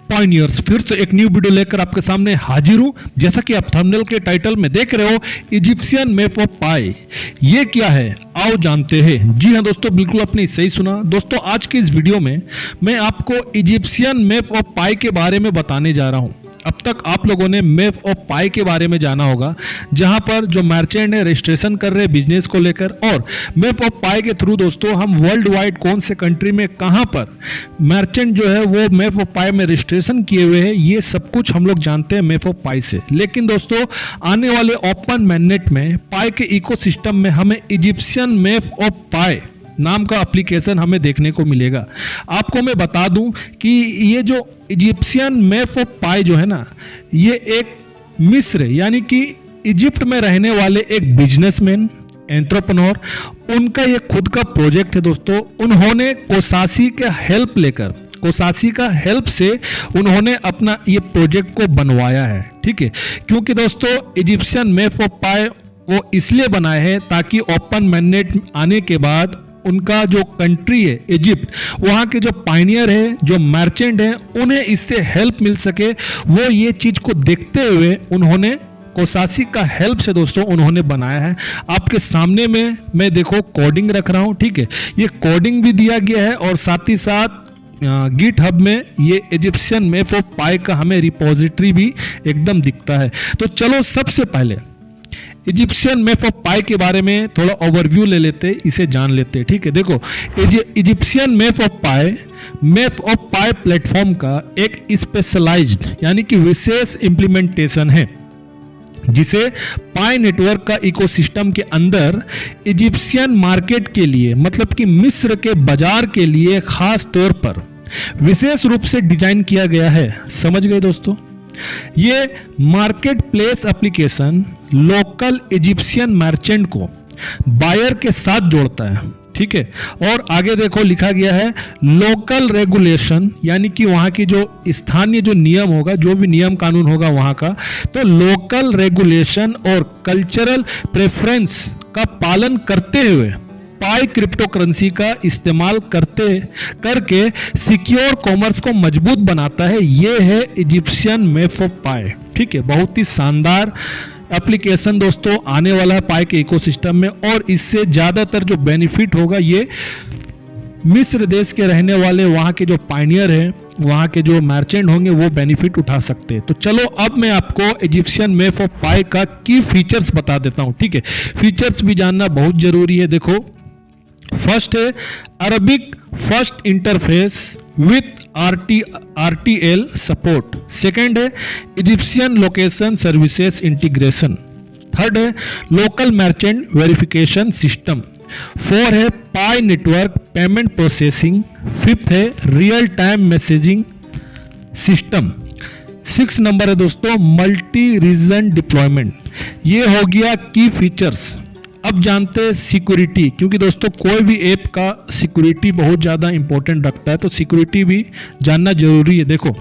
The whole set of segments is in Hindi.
पायनियर्स फिर से एक न्यू वीडियो लेकर आपके सामने हाजिर हूं। जैसा कि आप थंबनेल के टाइटल में देख रहे हो, इजिप्शियन मैप ऑफ पाई, ये क्या है आओ जानते हैं। जी हां दोस्तों, बिल्कुल आपने सही सुना। दोस्तों आज की इस वीडियो में मैं आपको इजिप्शियन मैप ऑफ पाई के बारे में बताने जा रहा हूं। अब तक आप लोगों ने मैप ऑफ पाई के बारे में जाना होगा, जहां पर जो मर्चेंट है रजिस्ट्रेशन कर रहे हैं बिजनेस को लेकर, और मैप ऑफ पाई के थ्रू दोस्तों हम वर्ल्ड वाइड कौन से कंट्री में कहां पर मर्चेंट जो है वो मैप ऑफ पाई में रजिस्ट्रेशन किए हुए हैं, ये सब कुछ हम लोग जानते हैं मैप ऑफ पाई से। लेकिन दोस्तों आने वाले ओपन मैनेट में पाई के इकोसिस्टम में हमें इजिप्शियन मैप ऑफ पाई नाम का एप्लीकेशन हमें देखने को मिलेगा। आपको मैं बता दूं कि ये जो इजिप्शियन मैप ऑफ पाई जो है ना, ये एक मिस्र यानी कि इजिप्ट में रहने वाले एक बिजनेसमैन एंटरप्रेन्योर, उनका ये खुद का प्रोजेक्ट है दोस्तों। उन्होंने कोसासी का हेल्प लेकर, कोसासी का हेल्प से उन्होंने अपना ये प्रोजेक्ट को बनवाया है। ठीक है, क्योंकि दोस्तों इजिप्शियन मैप ऑफ पाई वो इसलिए बनाए हैं ताकि ओपन मैनेट आने के बाद उनका जो कंट्री है इजिप्ट, वहाँ के जो पायनियर है, जो मर्चेंट हैं, उन्हें इससे हेल्प मिल सके। वो ये चीज़ को देखते हुए उन्होंने कोसासी का हेल्प से दोस्तों उन्होंने बनाया है। आपके सामने में मैं देखो कोडिंग रख रहा हूँ। ठीक है, ये कोडिंग भी दिया गया है और साथ ही साथ गिट हब में ये इजिप्शियन मैप ऑफ पाई का हमें रिपोजिटरी भी एकदम दिखता है। तो चलो सबसे पहले इजिप्शियन मैप ऑफ पाई के बारे में थोड़ा ओवरव्यू ले लेते, इसे जान लेते। ठीक है, देखो Egyptian map of pi platform का एक स्पेशलाइज्ड यानी कि विशेष इंप्लीमेंटेशन है, जिसे पाई नेटवर्क का इकोसिस्टम के अंदर इजिप्शियन मार्केट के लिए, मतलब कि मिस्र के बाजार के लिए खास तौर पर विशेष रूप से डिजाइन किया गया है। समझ गए दोस्तों, ये market place application local Egyptian merchant को बायर के साथ जोड़ता है। ठीक है, और आगे देखो लिखा गया है लोकल रेगुलेशन, यानी कि वहाँ की जो स्थानीय जो नियम होगा, जो भी नियम कानून होगा वहाँ का, तो लोकल रेगुलेशन और कल्चरल प्रेफरेंस का पालन करते हुए पाई क्रिप्टो करेंसी का इस्तेमाल करके सिक्योर कॉमर्स को मजबूत बनाता है। ये है इजिप्शियन मैप ऑफ पाई। ठीक है, बहुत ही शानदार एप्लीकेशन दोस्तों आने वाला है पाई के इकोसिस्टम में, और इससे ज़्यादातर जो बेनिफिट होगा ये मिस्र देश के रहने वाले वहाँ के जो पायनियर हैं, वहाँ के जो मर्चेंट होंगे वो बेनिफिट उठा सकते हैं। तो चलो अब मैं आपको इजिप्शियन मैप ऑफ पाई का की फीचर्स बता देता हूँ। ठीक है, फीचर्स भी जानना बहुत जरूरी है। देखो, फर्स्ट है Arabic first interface with RTL support. Second है Egyptian location services integration. Third है local merchant verification system. Four है Pi network payment processing. Fifth है real time messaging system. 6 number है दोस्तों मल्टी रीजन डिप्लॉयमेंट। ये हो गया की फीचर्स। अब जानते हैं सिक्योरिटी, क्योंकि दोस्तों कोई भी ऐप का सिक्योरिटी बहुत ज़्यादा इंपॉर्टेंट रखता है, तो सिक्योरिटी भी जानना जरूरी है। देखो,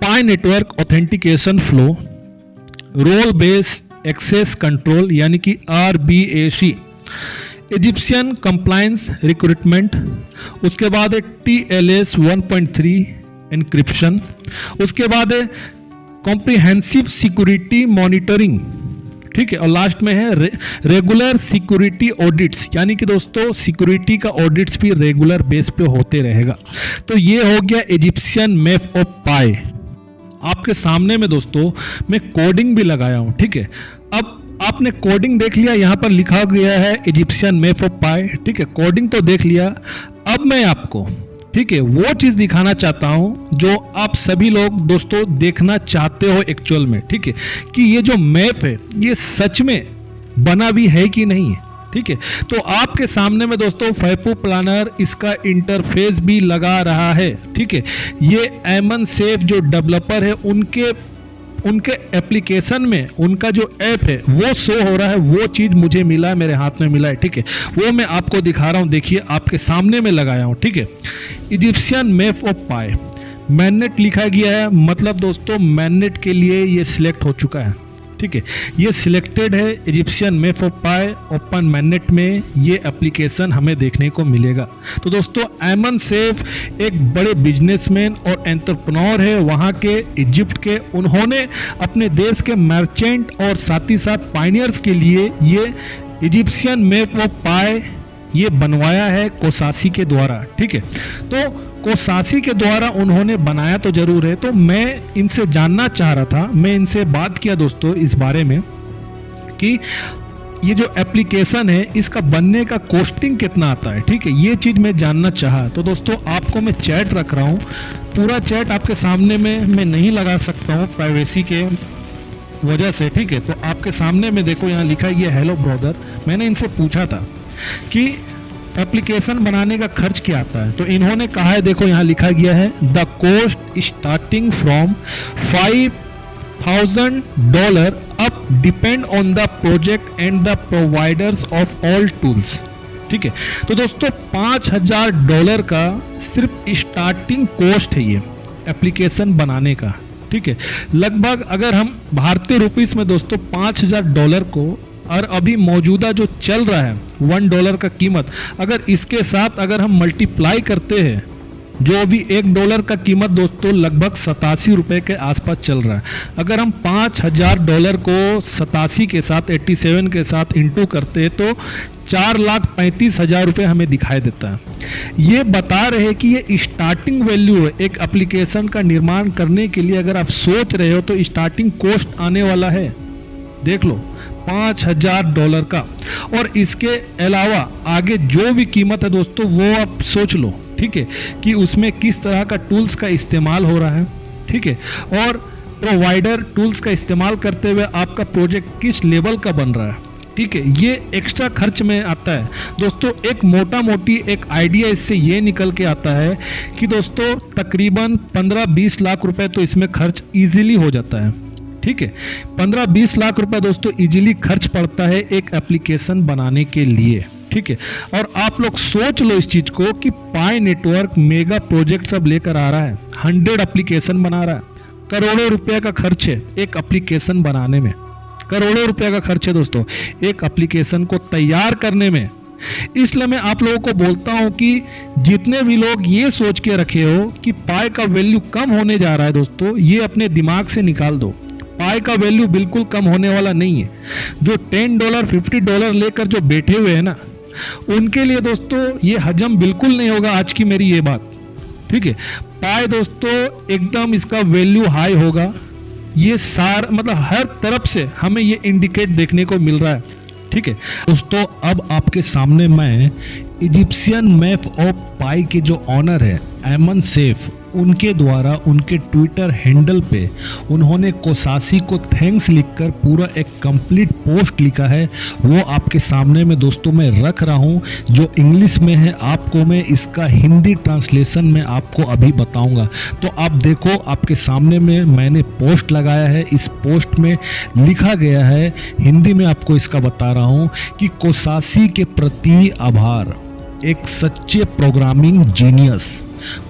Pi network authentication flow, role base access control यानी कि RBAC, इजिप्शियन कंप्लायंस रिक्रूटमेंट, उसके बाद है TLS 1.3 एनक्रिप्शन, उसके बाद है कॉम्प्रिहेंसिव सिक्योरिटी मॉनिटरिंग। ठीक है, और लास्ट में है रेगुलर सिक्योरिटी ऑडिट्स, यानी कि दोस्तों सिक्योरिटी का ऑडिट्स भी रेगुलर बेस पे होते रहेगा। तो ये हो गया इजिप्शियन मैप ऑफ पाई। आपके सामने में दोस्तों मैं कोडिंग भी लगाया हूं। ठीक है, अब आपने कोडिंग देख लिया, यहां पर लिखा गया है इजिप्शियन मैप ऑफ पाई। ठीक है, कोडिंग तो देख लिया। अब मैं आपको, ठीक है, वो चीज दिखाना चाहता हूं जो आप सभी लोग दोस्तों देखना चाहते हो एक्चुअल में। ठीक है, कि ये जो मैप है ये सच में बना भी है कि नहीं है। ठीक है, तो आपके सामने में दोस्तों फैपू प्लानर इसका इंटरफेस भी लगा रहा है। ठीक है, ये एमन सेफ जो डेवलपर है उनके एप्लीकेशन में उनका जो ऐप है वो शो हो रहा है। वो चीज़ मुझे मिला है, मेरे हाथ में मिला है। ठीक है, वो मैं आपको दिखा रहा हूँ। देखिए, आपके सामने में लगाया हूँ। ठीक है, Egyptian map of pi MANET लिखा गया है, मतलब दोस्तों मैनेट के लिए ये सिलेक्ट हो चुका है। ठीक है, ये सिलेक्टेड है Egyptian map of pi open MANET में, ये एप्लीकेशन हमें देखने को मिलेगा। तो दोस्तों ऐमन सैफ एक बड़े बिजनेसमैन और एंटरप्रेन्योर है वहाँ के इजिप्ट के। उन्होंने अपने देश के मर्चेंट और साथ ही साथ पायनियर्स के लिए ये इजिप्शियन मैप ऑफ पाई ये बनवाया है कोसासी के द्वारा। ठीक है, तो कोसासी के द्वारा उन्होंने बनाया तो जरूर है। तो मैं इनसे जानना चाह रहा था, मैं इनसे बात किया दोस्तों इस बारे में कि ये जो एप्लीकेशन है इसका बनने का कॉस्टिंग कितना आता है। ठीक है, ये चीज़ मैं जानना चाहा। तो दोस्तों आपको मैं चैट रख रहा हूँ, पूरा चैट आपके सामने में मैं नहीं लगा सकता हूँ प्राइवेसी के वजह से। ठीक है, तो आपके सामने में देखो यहाँ लिखा है ये हेलो ब्रदर। मैंने इनसे पूछा था कि एप्लीकेशन बनाने का खर्च क्या आता है, तो इन्होंने कहा है, देखो यहाँ लिखा गया है the cost starting from $5,000 up depend on the project and the providers of all tools. ठीक है, तो दोस्तों $5,000 का सिर्फ स्टार्टिंग कॉस्ट है ये एप्लीकेशन बनाने का। ठीक है, लगभग अगर हम भारतीय रुपीस में दोस्तों $5,000 को, और अभी मौजूदा जो चल रहा है $1 का कीमत, अगर इसके साथ अगर हम मल्टीप्लाई करते हैं, जो अभी $1 का कीमत दोस्तों लगभग 87 रुपये के आसपास चल रहा है। अगर हम $5,000 को 87 के साथ 87 के साथ इंटू करते हैं तो 4,35,000 रुपये हमें दिखाई देता है। ये बता रहे हैं कि ये स्टार्टिंग वैल्यू है एक एप्लीकेशन का निर्माण करने के लिए। अगर आप सोच रहे हो तो स्टार्टिंग कॉस्ट आने वाला है, देख लो $5,000 का। और इसके अलावा आगे जो भी कीमत है दोस्तों वो आप सोच लो। ठीक है, कि उसमें किस तरह का टूल्स का इस्तेमाल हो रहा है। ठीक है, और प्रोवाइडर टूल्स का इस्तेमाल करते हुए आपका प्रोजेक्ट किस लेवल का बन रहा है। ठीक है, ये एक्स्ट्रा खर्च में आता है दोस्तों। एक मोटा मोटी एक आइडिया इससे ये निकल के आता है कि दोस्तों तकरीबन 15-20 लाख रुपए तो इसमें खर्च इजीली हो जाता है। ठीक है, 15-20 लाख रुपए दोस्तों इजीली खर्च पड़ता है एक एप्लीकेशन बनाने के लिए। ठीक है, और आप लोग सोच लो इस चीज को कि पाई नेटवर्क मेगा प्रोजेक्ट सब लेकर आ रहा है, 100 एप्लीकेशन बना रहा है, करोड़ों रुपए का खर्च है एक एप्लीकेशन बनाने में, करोड़ों रुपए का खर्च है दोस्तों एक एप्लीकेशन को तैयार करने में। इसलिए मैं आप लोगों को बोलता हूं कि जितने भी लोग ये सोच के रखे हो कि पाई का वैल्यू कम होने जा रहा है दोस्तों, ये अपने दिमाग से निकाल दो। पाई का वैल्यू बिल्कुल कम होने वाला नहीं है। जो $10 $50 लेकर जो बैठे हुए हैं ना, उनके लिए दोस्तों ये हजम बिल्कुल नहीं होगा आज की मेरी ये बात। ठीक है, पाई दोस्तों एकदम इसका वैल्यू हाई होगा। ये मतलब हर तरफ से हमें ये इंडिकेट देखने को मिल रहा है। ठीक है दोस्तों, अब आपके सामने मैं इजिप्शियन मैप ऑफ पाई के जो ऑनर है ऐमन सैफ, उनके द्वारा उनके ट्विटर हैंडल पे उन्होंने कोसासी को थैंक्स लिखकर पूरा एक कंप्लीट पोस्ट लिखा है, वो आपके सामने में दोस्तों मैं रख रहा हूँ। जो इंग्लिश में है आपको मैं इसका हिंदी ट्रांसलेशन में आपको अभी बताऊंगा। तो आप देखो आपके सामने में मैंने पोस्ट लगाया है, इस पोस्ट में लिखा गया है, हिंदी में आपको इसका बता रहा हूँ कि कोसासी के प्रति आभार, एक सच्चे प्रोग्रामिंग जीनियस।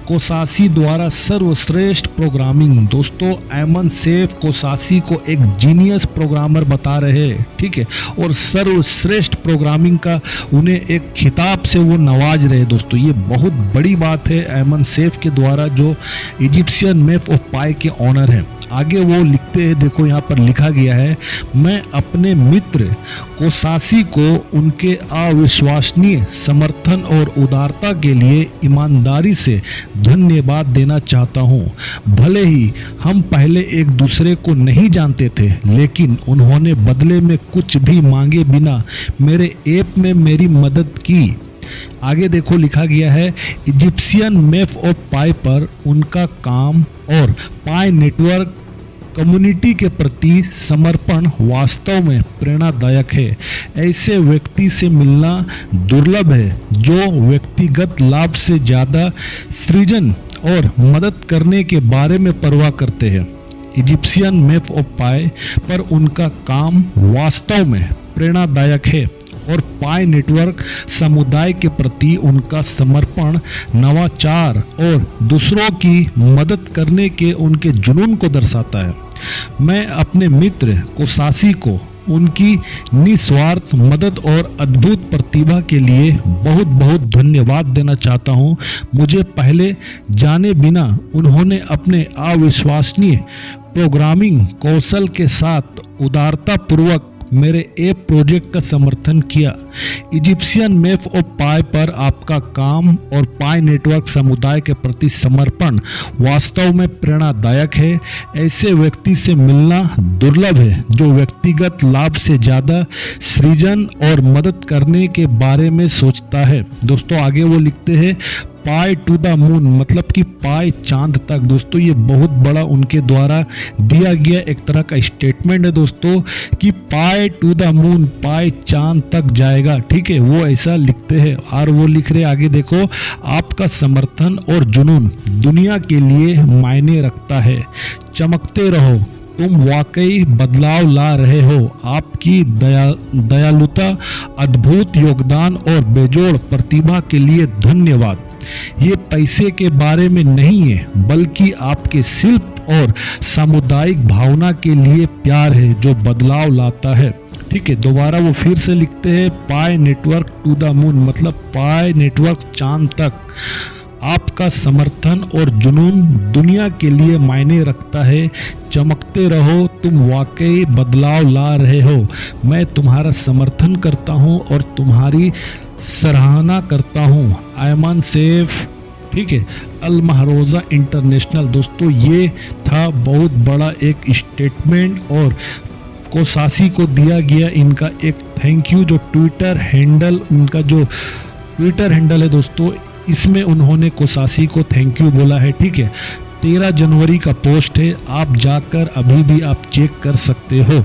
कोसासी द्वारा सर्वश्रेष्ठ प्रोग्रामिंग। दोस्तों ऐमन सैफ कोसासी को एक जीनियस प्रोग्रामर बता रहे हैं। ठीक है, और सर्वश्रेष्ठ प्रोग्रामिंग का उन्हें एक खिताब से वो नवाज रहे। दोस्तों ये बहुत बड़ी बात है ऐमन सैफ के द्वारा, जो इजिप्शियन मैप ऑफ पाई के ऑनर हैं। आगे वो लिखते हैं, देखो यहाँ पर लिखा गया है, मैं अपने मित्र कोसासी को उनके अविश्वसनीय समर्थन और उदारता के लिए ईमानदारी से धन्यवाद देना चाहता हूँ। भले ही हम पहले एक दूसरे को नहीं जानते थे, लेकिन उन्होंने बदले में कुछ भी मांगे बिना मेरे ऐप में मेरी मदद की। आगे देखो लिखा गया है, इजिप्शियन मैप ऑफ पाई पर उनका काम और पाई नेटवर्क कम्युनिटी के प्रति समर्पण वास्तव में प्रेरणादायक है। ऐसे व्यक्ति से मिलना दुर्लभ है जो व्यक्तिगत लाभ से ज़्यादा सृजन और मदद करने के बारे में परवाह करते हैं। इजिप्शियन मैप ऑफ पाई पर उनका काम वास्तव में प्रेरणादायक है और पाई नेटवर्क समुदाय के प्रति उनका समर्पण, नवाचार और दूसरों की मदद करने के उनके जुनून को दर्शाता है। मैं अपने मित्र कोसासी को उनकी निस्वार्थ मदद और अद्भुत प्रतिभा के लिए बहुत बहुत धन्यवाद देना चाहता हूं। मुझे पहले जाने बिना उन्होंने अपने अविश्वसनीय प्रोग्रामिंग कौशल के साथ उदारतापूर्वक मेरे ऐप प्रोजेक्ट का समर्थन किया। इजिप्शियन मैप ऑफ पाई पर आपका काम और पाई नेटवर्क समुदाय के प्रति समर्पण वास्तव में प्रेरणादायक है। ऐसे व्यक्ति से मिलना दुर्लभ है जो व्यक्तिगत लाभ से ज़्यादा सृजन और मदद करने के बारे में सोचता है। दोस्तों आगे वो लिखते हैं पाई टू द मून, मतलब कि पाई चांद तक। दोस्तों ये बहुत बड़ा उनके द्वारा दिया गया एक तरह का स्टेटमेंट है दोस्तों कि पाई टू द मून, पाई चांद तक जाएगा। ठीक है, वो ऐसा लिखते हैं और वो लिख रहे आगे देखो, आपका समर्थन और जुनून दुनिया के लिए मायने रखता है। चमकते रहो, तुम वाकई बदलाव ला रहे हो। आपकी दयालुता, अद्भुत योगदान और बेजोड़ प्रतिभा के लिए धन्यवाद। ये पैसे के बारे में नहीं है बल्कि आपके शिल्प और सामुदायिक भावना के लिए प्यार है जो बदलाव लाता है। ठीक है, दोबारा वो फिर से लिखते हैं पाई नेटवर्क टू द मून, मतलब पाई नेटवर्क चांद तक। आपका समर्थन और जुनून दुनिया के लिए मायने रखता है। चमकते रहो, तुम वाकई बदलाव ला रहे हो। मैं तुम्हारा समर्थन करता हूँ और तुम्हारी सराहना करता हूँ। आयमान सेफ, ठीक है, अल महरोज़ा इंटरनेशनल। दोस्तों ये था बहुत बड़ा एक स्टेटमेंट और कोसासी को दिया गया इनका एक थैंक यू जो ट्विटर हैंडल, उनका जो ट्विटर हैंडल है दोस्तों, इसमें उन्होंने कोसासी को थैंक यू बोला है। ठीक है, 13 जनवरी का पोस्ट है, आप जाकर अभी भी आप चेक कर सकते हो।